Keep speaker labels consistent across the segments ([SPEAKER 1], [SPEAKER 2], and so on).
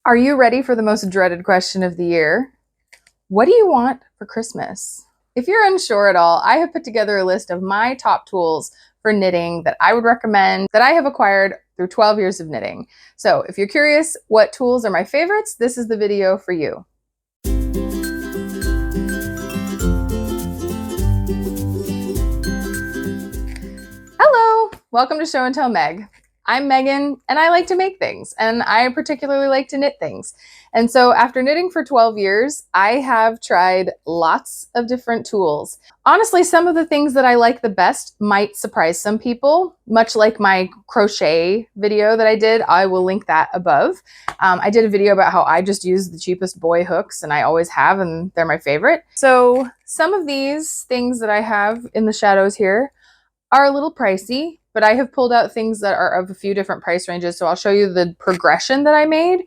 [SPEAKER 1] Are you ready for the most dreaded question of the year? What do you want for Christmas? If you're unsure at all, I have put together a list of my top tools for knitting that I would recommend that I have acquired through 12 years of knitting. So if you're curious what tools are my favorites, this is the video for you. Hello, welcome to Show and Tell Meg. I'm Megan, and I like to make things, and I particularly like to knit things. And so after knitting for 12 years, I have tried lots of different tools. Honestly, some of the things that I like the best might surprise some people, much like my crochet video that I did. I will link that above. I did a video about how I just use the cheapest boy hooks, and I always have, and they're my favorite. So some of these things that I have in the shadows here are a little pricey, but I have pulled out things that are of a few different price ranges. So I'll show you the progression that I made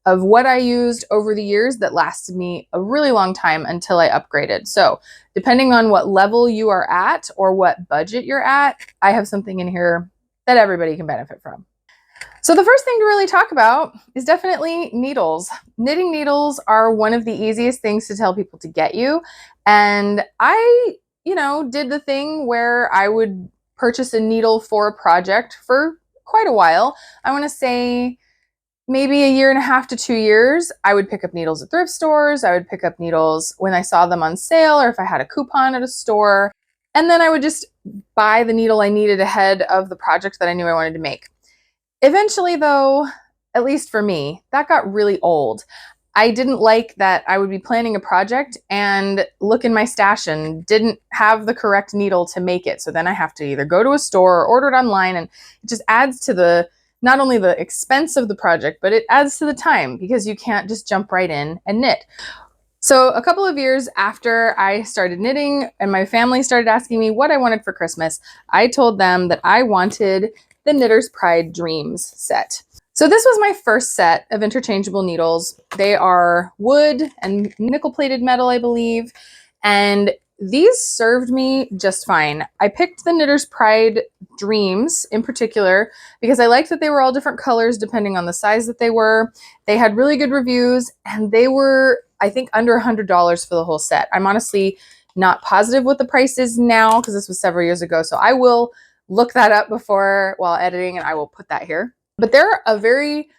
[SPEAKER 1] of what I used over the years that lasted me a really long time until I upgraded. So depending on what level you are at or what budget you're at, I have something in here that everybody can benefit from. So the first thing to really talk about is definitely needles. Knitting needles are one of the easiest things to tell people to get you. And I, did the thing where I would purchase a needle for a project for quite a while. I want to say maybe a year and a half to 2 years. I would pick up needles at thrift stores. I would pick up needles when I saw them on sale or if I had a coupon at a store. And then I would just buy the needle I needed ahead of the project that I knew I wanted to make. Eventually, though, at least for me, that got really old. I didn't like that I would be planning a project and look in my stash and didn't have the correct needle to make it. So then I have to either go to a store or order it online, and it just adds to not only the expense of the project, but it adds to the time because you can't just jump right in and knit. So a couple of years after I started knitting and my family started asking me what I wanted for Christmas, I told them that I wanted the Knitter's Pride Dreams set. So this was my first set of interchangeable needles. They are wood and nickel-plated metal, I believe, and these served me just fine. I picked the Knitter's Pride Dreams in particular because I liked that they were all different colors depending on the size that they were. They had really good reviews, and they were, I think, under $100 for the whole set. I'm honestly not positive what the price is now because this was several years ago, so I will look that up while editing, and I will put that here. But they're a very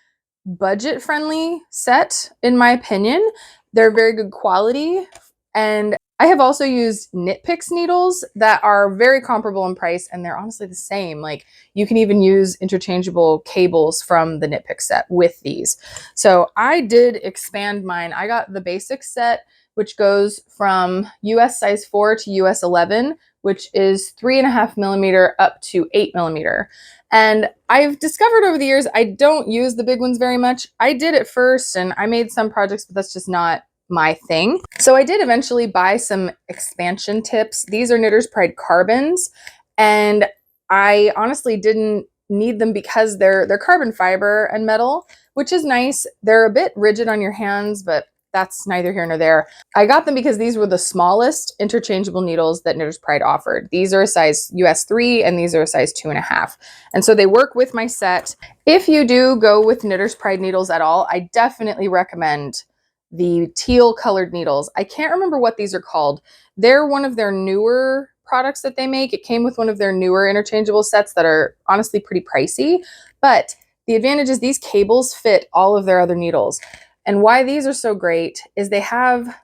[SPEAKER 1] budget-friendly set, in my opinion. They're very good quality, and I have also used Knit Picks needles that are very comparable in price, and they're honestly the same. Like, you can even use interchangeable cables from the Knit Picks set with these. So I did expand mine. I got the basic set, which goes from US size 4 to US 11, which is 3.5 millimeter up to 8 millimeter. And I've discovered over the years, I don't use the big ones very much. I did at first, and I made some projects, but that's just not my thing. So I did eventually buy some expansion tips. These are Knitter's Pride Carbons, and I honestly didn't need them because they're carbon fiber and metal, which is nice. They're a bit rigid on your hands, but that's neither here nor there. I got them because these were the smallest interchangeable needles that Knitter's Pride offered. These are a size US 3 and these are a size 2.5. And so they work with my set. If you do go with Knitter's Pride needles at all, I definitely recommend the teal colored needles. I can't remember what these are called. They're one of their newer products that they make. It came with one of their newer interchangeable sets that are honestly pretty pricey, but the advantage is these cables fit all of their other needles. And why these are so great is they have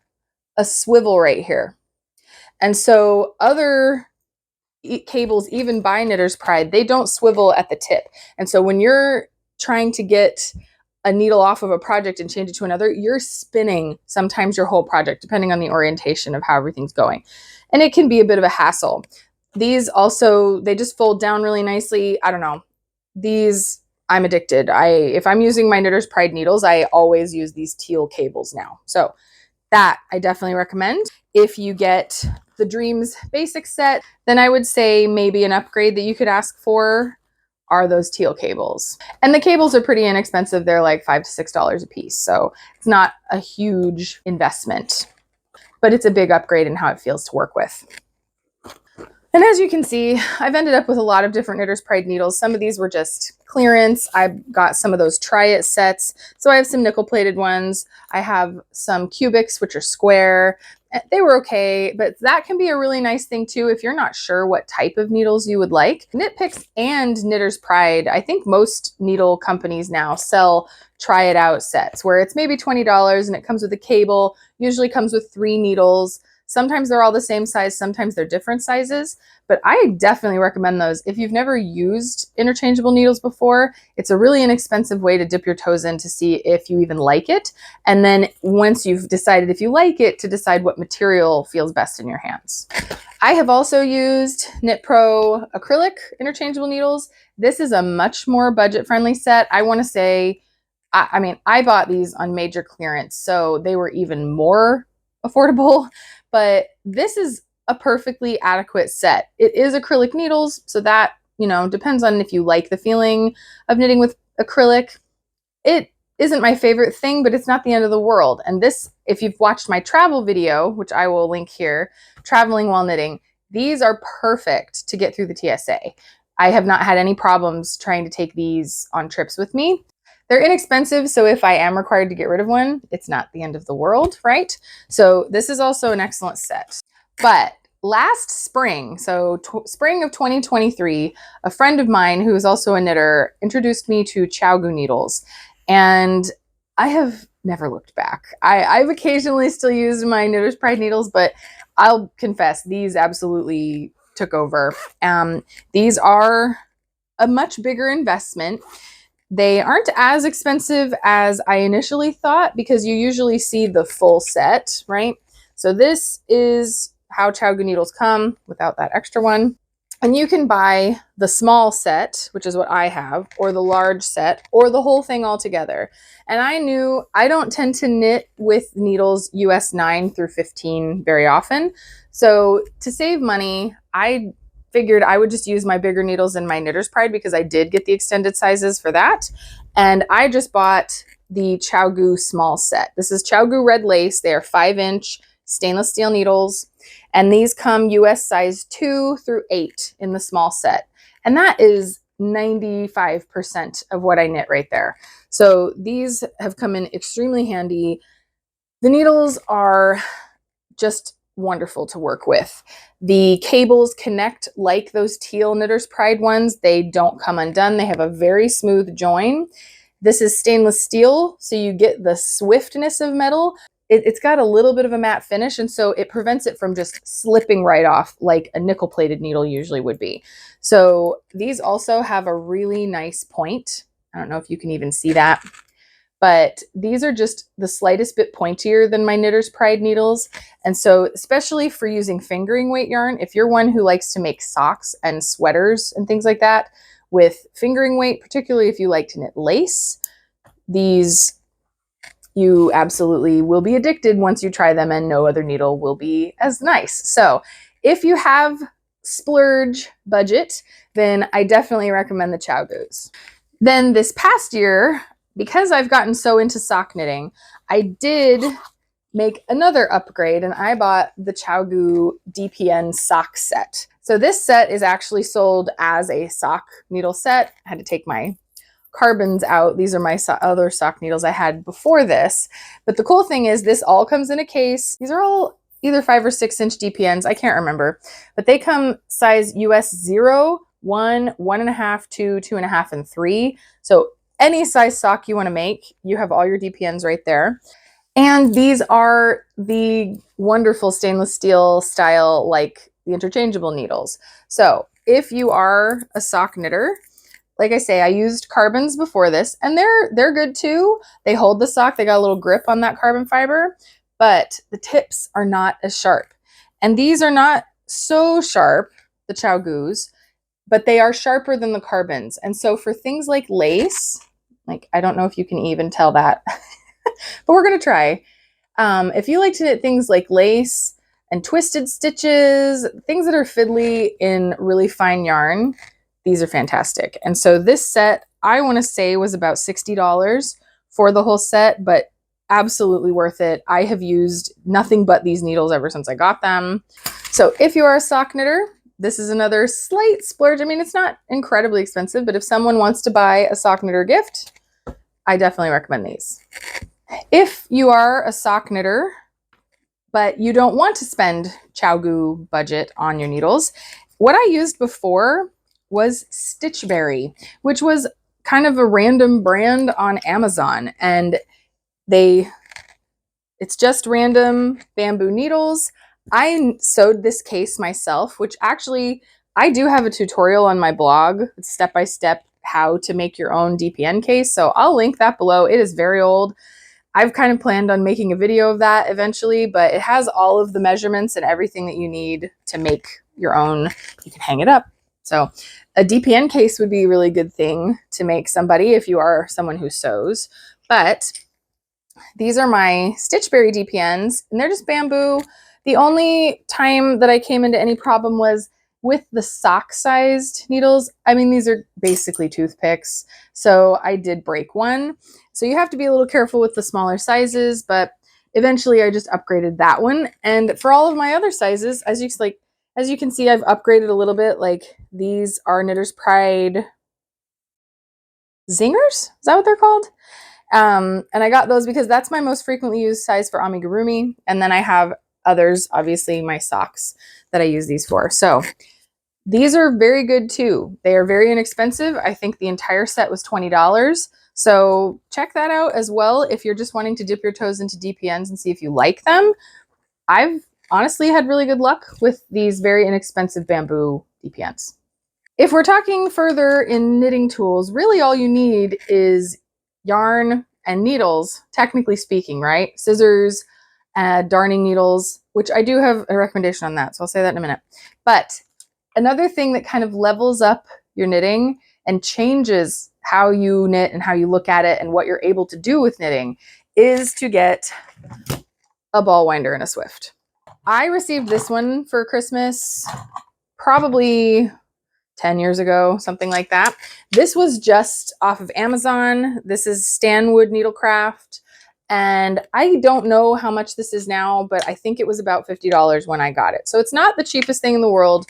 [SPEAKER 1] a swivel right here. And so other cables, even by Knitter's Pride, they don't swivel at the tip. And so when you're trying to get a needle off of a project and change it to another, you're spinning sometimes your whole project, depending on the orientation of how everything's going. And it can be a bit of a hassle. These also, they just fold down really nicely. I don't know. These, I'm addicted. If I'm using my Knitter's Pride needles, I always use these teal cables now. So that I definitely recommend. If you get the Dreams basic set, then I would say maybe an upgrade that you could ask for are those teal cables. And the cables are pretty inexpensive. They're like $5 to $6 a piece. So it's not a huge investment, but it's a big upgrade in how it feels to work with. And as you can see, I've ended up with a lot of different Knitter's Pride needles. Some of these were just clearance. I've got some of those Try It sets. So I have some nickel plated ones. I have some cubics, which are square. They were okay, but that can be a really nice thing too if you're not sure what type of needles you would like. Knit Picks and Knitter's Pride, I think most needle companies now sell Try It Out sets where it's maybe $20 and it comes with a cable, usually comes with 3 needles. Sometimes they're all the same size, sometimes they're different sizes, but I definitely recommend those. If you've never used interchangeable needles before, it's a really inexpensive way to dip your toes in to see if you even like it. And then once you've decided if you like it, to decide what material feels best in your hands. I have also used Knit Pro acrylic interchangeable needles. This is a much more budget-friendly set. I want to say, I mean, I bought these on major clearance, so they were even more affordable, but this is a perfectly adequate set. It is acrylic needles, so that, you know, depends on if you like the feeling of knitting with acrylic. It isn't my favorite thing, but it's not the end of the world. And this, if you've watched my travel video, which I will link here, traveling while knitting, these are perfect to get through the TSA. I have not had any problems trying to take these on trips with me. They're inexpensive, so if I am required to get rid of one, it's not the end of the world, right? So this is also an excellent set. But last spring, so spring of 2023, a friend of mine who is also a knitter introduced me to ChiaoGoo needles, and I have never looked back. I've occasionally still used my Knitter's Pride needles, but I'll confess, these absolutely took over. These are a much bigger investment. They aren't as expensive as I initially thought because you usually see the full set, right? So this is how ChiaoGoo needles come without that extra one. And you can buy the small set, which is what I have, or the large set, or the whole thing all together. And I knew I don't tend to knit with needles US 9 through 15 very often. So to save money, I figured I would just use my bigger needles in my Knitter's Pride because I did get the extended sizes for that. And I just bought the ChiaoGoo small set. This is ChiaoGoo red lace. They are 5-inch stainless steel needles. And these come US size 2 through 8 in the small set. And that is 95% of what I knit right there. So these have come in extremely handy. The needles are just wonderful to work with. The cables connect like those teal Knitter's Pride ones. They don't come undone. They have a very smooth join. This is stainless steel, so you get the swiftness of metal. It's got a little bit of a matte finish, and so it prevents it from just slipping right off like a nickel-plated needle usually would be. So these also have a really nice point. I don't know if you can even see that, but these are just the slightest bit pointier than my Knitter's Pride needles. And so especially for using fingering weight yarn, if you're one who likes to make socks and sweaters and things like that with fingering weight, particularly if you like to knit lace, these you absolutely will be addicted once you try them, and no other needle will be as nice. So if you have splurge budget, then I definitely recommend the ChiaoGoos. Then this past year, because I've gotten so into sock knitting, I did make another upgrade and I bought the ChiaoGoo DPN sock set. So this set is actually sold as a sock needle set. I had to take my carbons out. These are my other sock needles I had before this. But the cool thing is this all comes in a case. These are all either 5 or 6 inch DPNs. I can't remember, but they come size US 0, 1, 1.5, 2, 2.5, and 3. So any size sock you want to make, you have all your DPNs right there. And these are the wonderful stainless steel style, like the interchangeable needles. So if you are a sock knitter, like I say, I used carbons before this, and they're good too. They hold the sock. They got a little grip on that carbon fiber, but the tips are not as sharp. And these are not so sharp, the ChiaoGoos, but they are sharper than the carbons. And so for things like lace, like I don't know if you can even tell that, but we're gonna try. If you like to knit things like lace and twisted stitches, things that are fiddly in really fine yarn, these are fantastic. And so this set, I want to say, was about $60 for the whole set, but absolutely worth it. I have used nothing but these needles ever since I got them. So if you are a sock knitter, this is another slight splurge. I mean, it's not incredibly expensive, but if someone wants to buy a sock knitter gift, I definitely recommend these. If you are a sock knitter, but you don't want to spend ChiaoGoo budget on your needles, what I used before was Stitchberry, which was kind of a random brand on Amazon. And it's just random bamboo needles. I sewed this case myself, which actually I do have a tutorial on my blog. It's step-by-step how to make your own DPN case. So I'll link that below. It is very old. I've kind of planned on making a video of that eventually, but it has all of the measurements and everything that you need to make your own. You can hang it up. So a DPN case would be a really good thing to make somebody if you are someone who sews. But these are my Stitchberry DPNs, and they're just bamboo. The only time that I came into any problem was with the sock-sized needles. I mean, these are basically toothpicks, so I did break one. So you have to be a little careful with the smaller sizes, but eventually I just upgraded that one. And for all of my other sizes, as you can see, I've upgraded a little bit. Like these are Knitter's Pride Zingers? Is that what they're called? And I got those because that's my most frequently used size for amigurumi. And then I have others, obviously my socks that I use these for. So these are very good too. They are very inexpensive. I think the entire set was $20. So check that out as well if you're just wanting to dip your toes into DPNs and see if you like them. I've honestly had really good luck with these very inexpensive bamboo DPNs. If we're talking further in knitting tools, really all you need is yarn and needles, technically speaking, right? Scissors, darning needles, which I do have a recommendation on that, so I'll say that in a minute. But another thing that kind of levels up your knitting and changes how you knit and how you look at it and what you're able to do with knitting is to get a ball winder and a Swift. I received this one for Christmas probably 10 years ago, something like that. This was just off of Amazon. This is Stanwood Needlecraft. And I don't know how much this is now, but I think it was about $50 when I got it. So it's not the cheapest thing in the world,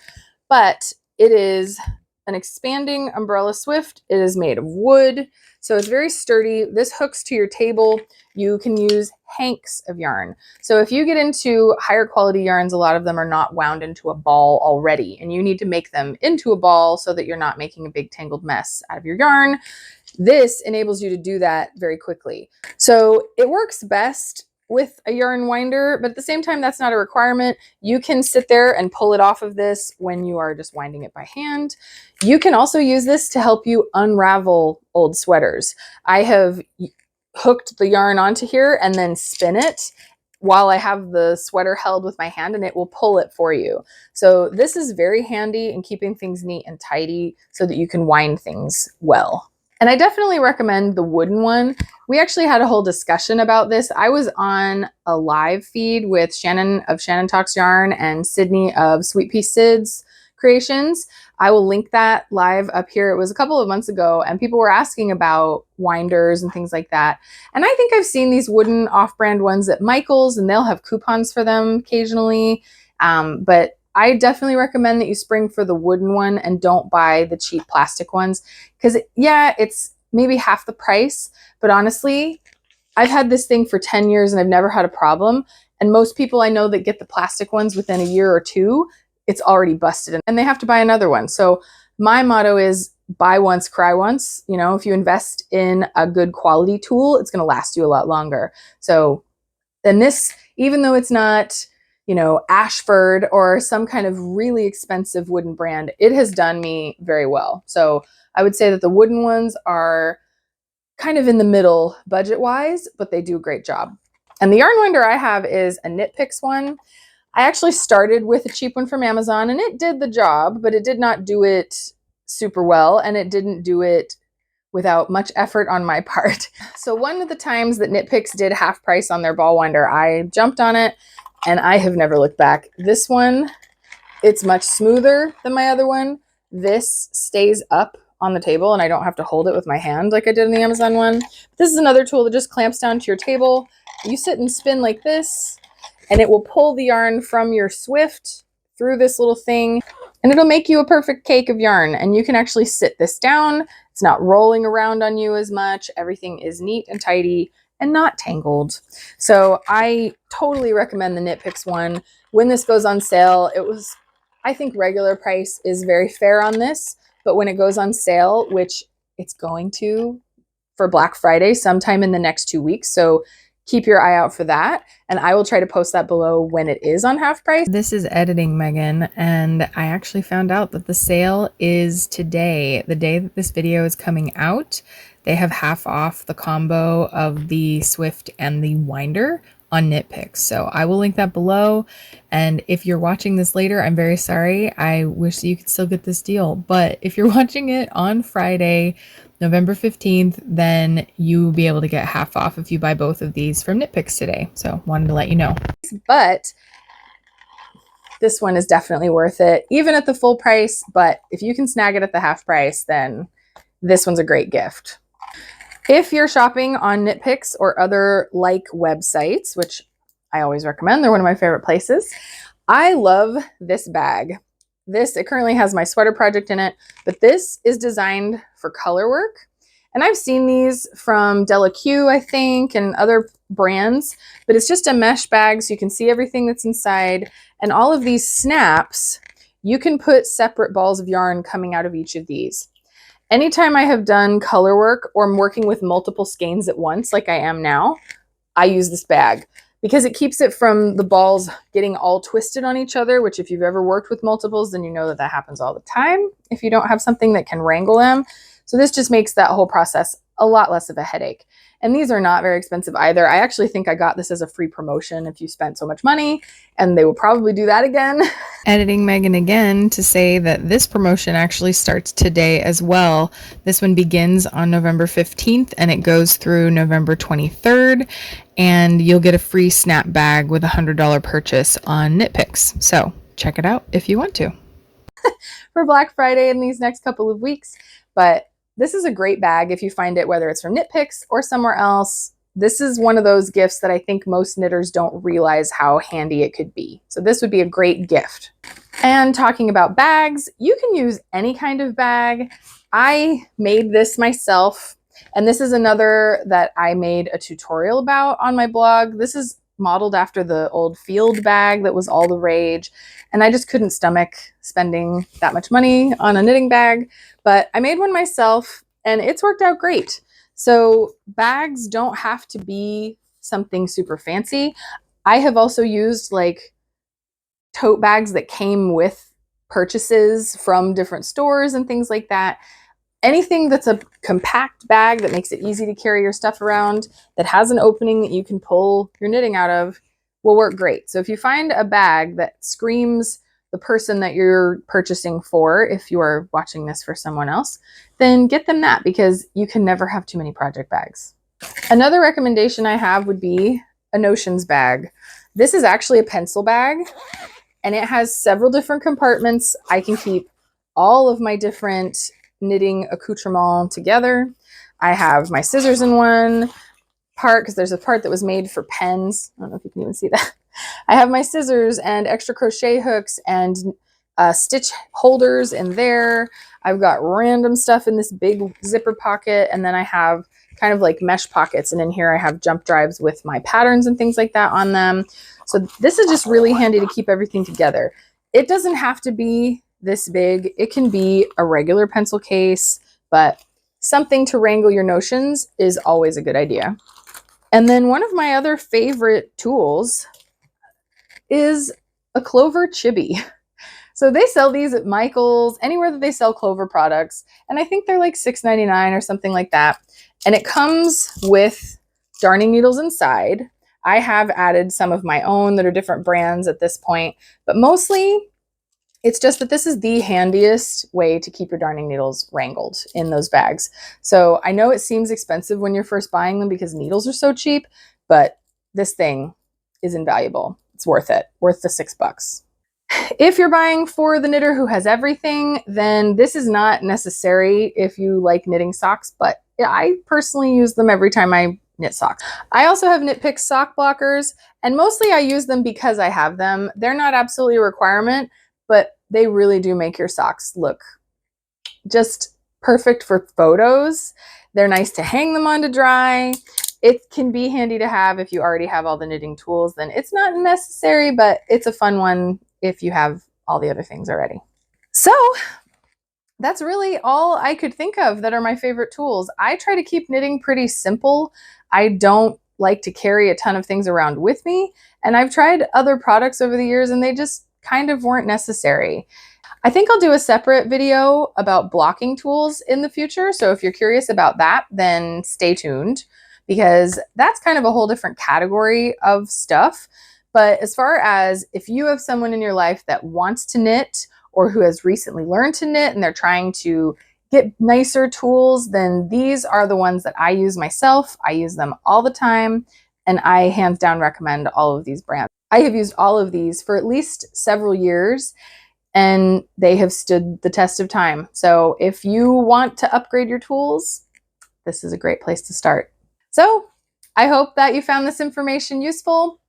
[SPEAKER 1] but it is an expanding umbrella Swift. It is made of wood, so it's very sturdy. This hooks to your table. You can use hanks of yarn. So if you get into higher quality yarns, a lot of them are not wound into a ball already, and you need to make them into a ball so that you're not making a big tangled mess out of your yarn. This enables you to do that very quickly. So it works best with a yarn winder, but at the same time, that's not a requirement. You can sit there and pull it off of this when you are just winding it by hand. You can also use this to help you unravel old sweaters. I have hooked the yarn onto here and then spin it while I have the sweater held with my hand, and it will pull it for you. So this is very handy in keeping things neat and tidy so that you can wind things well. And I definitely recommend the wooden one. We actually had a whole discussion about this. I was on a live feed with Shannon of Shannon Talks Yarn and Sydney of Sweet Pea Sid's Creations. I will link that live up here. It was a couple of months ago, and people were asking about winders and things like that. And I think I've seen these wooden off-brand ones at Michael's, and they'll have coupons for them occasionally. But I definitely recommend that you spring for the wooden one and don't buy the cheap plastic ones, because yeah, it's maybe half the price, but honestly, I've had this thing for 10 years and I've never had a problem. And most people I know that get the plastic ones within a year or two, it's already busted and they have to buy another one. So my motto is buy once, cry once. You know, if you invest in a good quality tool, it's going to last you a lot longer. So, and this, even though it's not, you know, Ashford or some kind of really expensive wooden brand, it has done me very well. So I would say that the wooden ones are kind of in the middle budget-wise, but they do a great job. And the yarn winder I have is a Knit Picks one. I actually started with a cheap one from Amazon and it did the job, but it did not do it super well, and it didn't do it without much effort on my part. So one of the times that Knit Picks did half price on their ball winder, I jumped on it and I have never looked back. This one, it's much smoother than my other one. This stays up on the table and I don't have to hold it with my hand like I did in the Amazon one. This is another tool that just clamps down to your table. You sit and spin like this, and it will pull the yarn from your Swift through this little thing. and it'll make you a perfect cake of yarn. And you can actually sit this down. It's not rolling around on you as much. Everything is neat and tidy and not tangled. So I totally recommend the Knit Picks one. When this goes on sale, I think regular price is very fair on this, but when it goes on sale, which it's going to for Black Friday sometime in the next 2 weeks, so keep your eye out for that. And I will try to post that below when it is on half price. This is editing Megan, and I actually found out that the sale is today, the day that this video is coming out. They have half off the combo of the Swift and the Winder on Knit Picks. So I will link that below. And if you're watching this later, I'm very sorry. I wish that you could still get this deal. But if you're watching it on Friday, November 15th, then you will be able to get half off if you buy both of these from Knit Picks today. So wanted to let you know. But this one is definitely worth it, even at the full price. But if you can snag it at the half price, then this one's a great gift. If you're shopping on Knit Picks or other like websites, which I always recommend, they're one of my favorite places, I love this bag. It currently has my sweater project in it, but this is designed for color work. And I've seen these from Della Q, I think, and other brands, but it's just a mesh bag so you can see everything that's inside. And all of these snaps, you can put separate balls of yarn coming out of each of these. Anytime I have done color work or I'm working with multiple skeins at once, like I am now, I use this bag because it keeps it from the balls getting all twisted on each other, which if you've ever worked with multiples, then you know that that happens all the time if you don't have something that can wrangle them. So this just makes that whole process a lot less of a headache. And these are not very expensive either. I actually think I got this as a free promotion if you spent so much money, and they will probably do that again. Editing Megan again to say that this promotion actually starts today as well. This one begins on November 15th and it goes through November 23rd, and you'll get a free snap bag with a $100 purchase on Knit Picks. So check it out if you want to. For Black Friday in these next couple of weeks. But this is a great bag if you find it, whether it's from Knit Picks or somewhere else. This is one of those gifts that I think most knitters don't realize how handy it could be. So this would be a great gift. And talking about bags, you can use any kind of bag. I made this myself, and this is another that I made a tutorial about on my blog. This is modeled after the old field bag that was all the rage, and I just couldn't stomach spending that much money on a knitting bag, but I made one myself and it's worked out great. So bags don't have to be something super fancy. I have also used like tote bags that came with purchases from different stores and things like that. Anything that's a compact bag that makes it easy to carry your stuff around, that has an opening that you can pull your knitting out of, will work great. So if you find a bag that screams the person that you're purchasing for, if you are watching this for someone else, then get them that, because you can never have too many project bags. Another recommendation I have would be a Notions bag. This is actually a pencil bag, and it has several different compartments. I can keep all of my different knitting accoutrement together. I have my scissors in one part because there's a part that was made for pens. I don't know if you can even see that. I have my scissors and extra crochet hooks and stitch holders in there. I've got random stuff in this big zipper pocket, and then I have kind of like mesh pockets, and in here I have jump drives with my patterns and things like that on them. So this is just really handy to keep everything together. It doesn't have to be this big. It can be a regular pencil case, but something to wrangle your notions is always a good idea. And then one of my other favorite tools is a Clover Chibi. So they sell these at Michael's, anywhere that they sell Clover products, and I think they're like $6.99 or something like that. And it comes with darning needles inside. I have added some of my own that are different brands at this point, but mostly it's just that this is the handiest way to keep your darning needles wrangled in those bags. So I know it seems expensive when you're first buying them because needles are so cheap, but this thing is invaluable. It's worth it, worth the $6. If you're buying for the knitter who has everything, then this is not necessary if you like knitting socks, but I personally use them every time I knit socks. I also have Knit Picks sock blockers, and mostly I use them because I have them. They're not absolutely a requirement, but they really do make your socks look just perfect for photos. They're nice to hang them on to dry. It can be handy to have if you already have all the knitting tools, then it's not necessary, but it's a fun one if you have all the other things already. So that's really all I could think of that are my favorite tools. I try to keep knitting pretty simple. I don't like to carry a ton of things around with me, and I've tried other products over the years and they just kind of weren't necessary. I think I'll do a separate video about blocking tools in the future. So if you're curious about that, then stay tuned because that's kind of a whole different category of stuff. But as far as if you have someone in your life that wants to knit or who has recently learned to knit and they're trying to get nicer tools, then these are the ones that I use myself. I use them all the time, and I hands down recommend all of these brands. I have used all of these for at least several years, and they have stood the test of time. So if you want to upgrade your tools, this is a great place to start. So I hope that you found this information useful.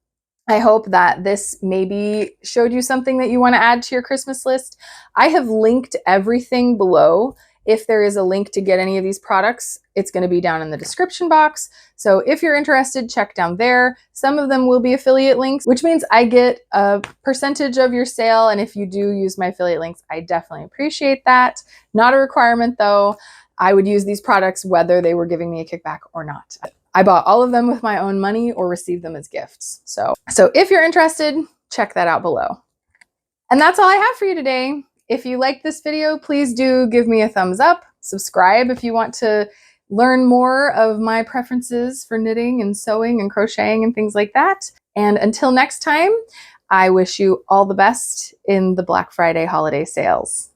[SPEAKER 1] I hope that this maybe showed you something that you want to add to your Christmas list. I have linked everything below. If there is a link to get any of these products, it's going to be down in the description box. So if you're interested, check down there. Some of them will be affiliate links, which means I get a percentage of your sale. And if you do use my affiliate links, I definitely appreciate that. Not a requirement though. I would use these products whether they were giving me a kickback or not. I bought all of them with my own money or received them as gifts. So if you're interested, check that out below. And that's all I have for you today. If you liked this video, please do give me a thumbs up. Subscribe if you want to learn more of my preferences for knitting and sewing and crocheting and things like that. And until next time, I wish you all the best in the Black Friday holiday sales.